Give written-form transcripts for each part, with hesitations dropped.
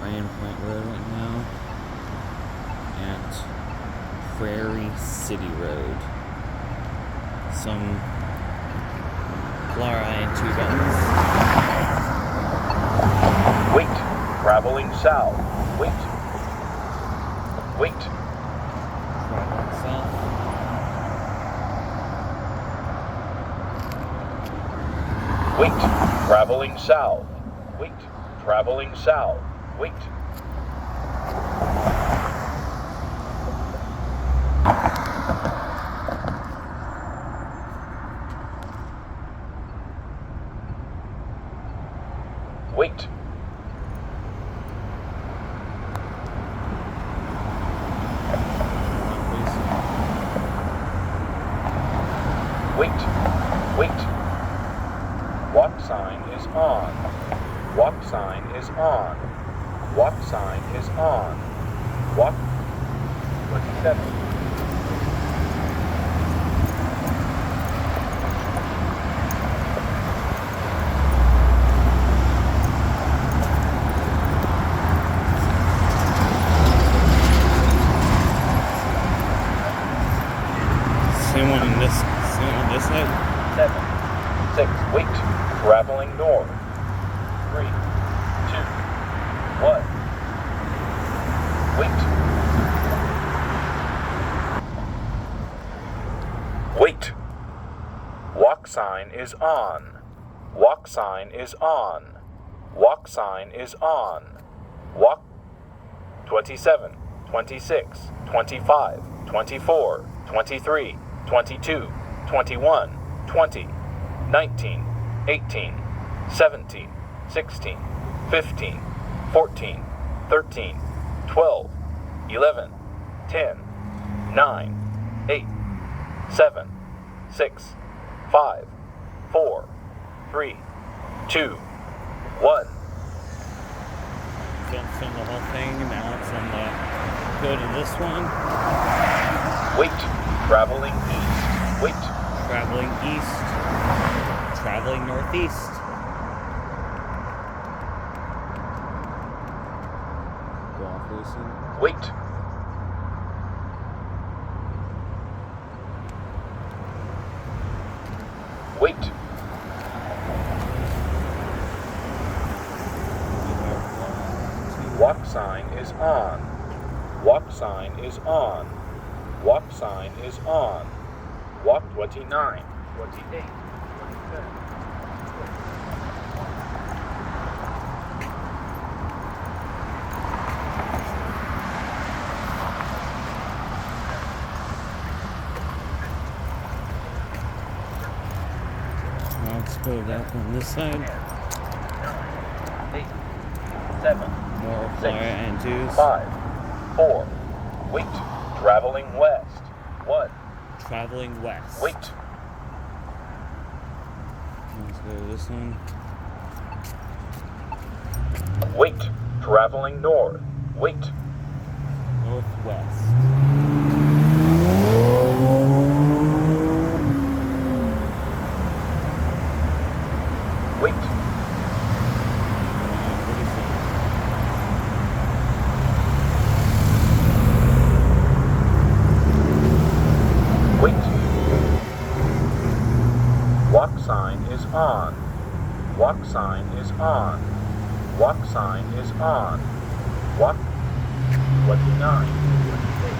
Brand Point Road right now at Prairie City Road. Some Polara iN2 guns. Wait, traveling south. Wait. Wait. Traveling south. Wait, traveling south. Wait, traveling south. Wait. Wait. Wait. Wait. Walk sign is on. Walk sign is on. Walk sign is on. Walk 27. Same one on this side. 7, 6, wait, traveling north. 3, 2, 1. Wait. Wait. Walk sign is on. Walk sign is on. Walk sign is on. Walk 27, 26, 25, 24, 23, 22, 21, 20, 19, 18, 17, 16, 15, 14, 13, 12, 11, 10, 9, 8, 7, 6, 5, 4, 3, 2, 1. Film the whole thing, now it's on the, go to this one. Wait, traveling east. Wait. Traveling east. Traveling northeast. Go off Wilson. Wait. Wait. Walk sign is on. Walk sign is on. Walk sign is on. Walk 29, 28, 27. Let's go back on this side. 8, 7, More Polara iN2s. 5, 4. Wait. Traveling west. 1. Traveling west. Wait. Let's go to this one. Wait. Traveling north. Wait. Northwest. Wait. Wait. Walk sign is on. Walk sign is on. Walk sign is on. Walk 29, 28,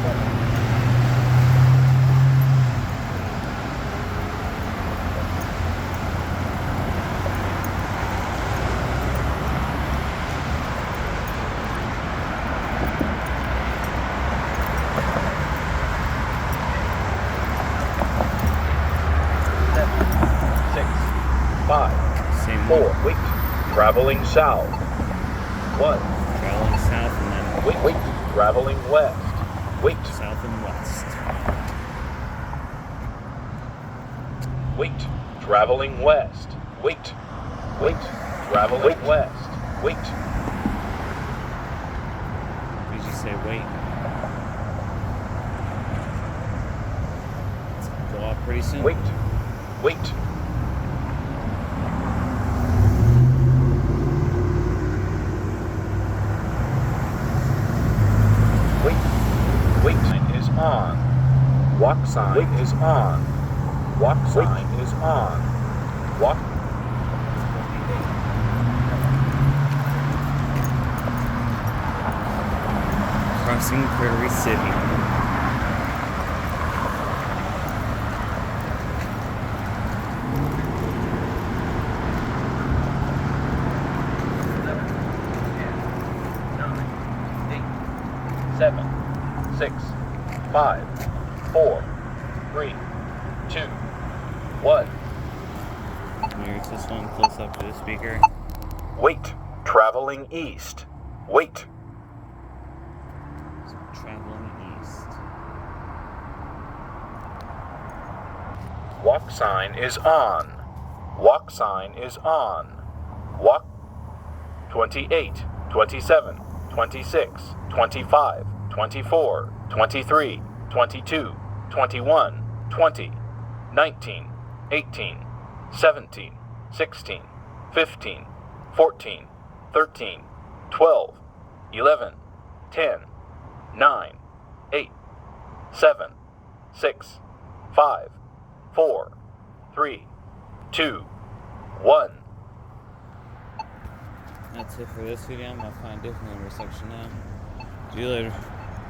27. Same 4. one. Wait. Traveling south. 1. Traveling south and then Wait. Traveling west. Wait. south and west. Wait. Traveling west. Wait. Traveling west. Wait. Did you say wait? Let's go off pretty soon. Wait. sign is on. Walk sign is on. Walk. Crossing Prairie City. Seven, 6, 5, 4, 3, 2, 1. Here's this one close up to the speaker. Wait. Traveling east. Wait. Traveling east. Walk sign is on. Walk sign is on. Walk. 28, 27, 26, 25, 24, 23, 22, 21, 20, 19, 18, 17, 16, 15, 14, 13, 12, 11, 10, 9, 8, 7, 6, 5, 4, 3, 2, 1. That's it for this video. I'm gonna find a different intersection now. See you later.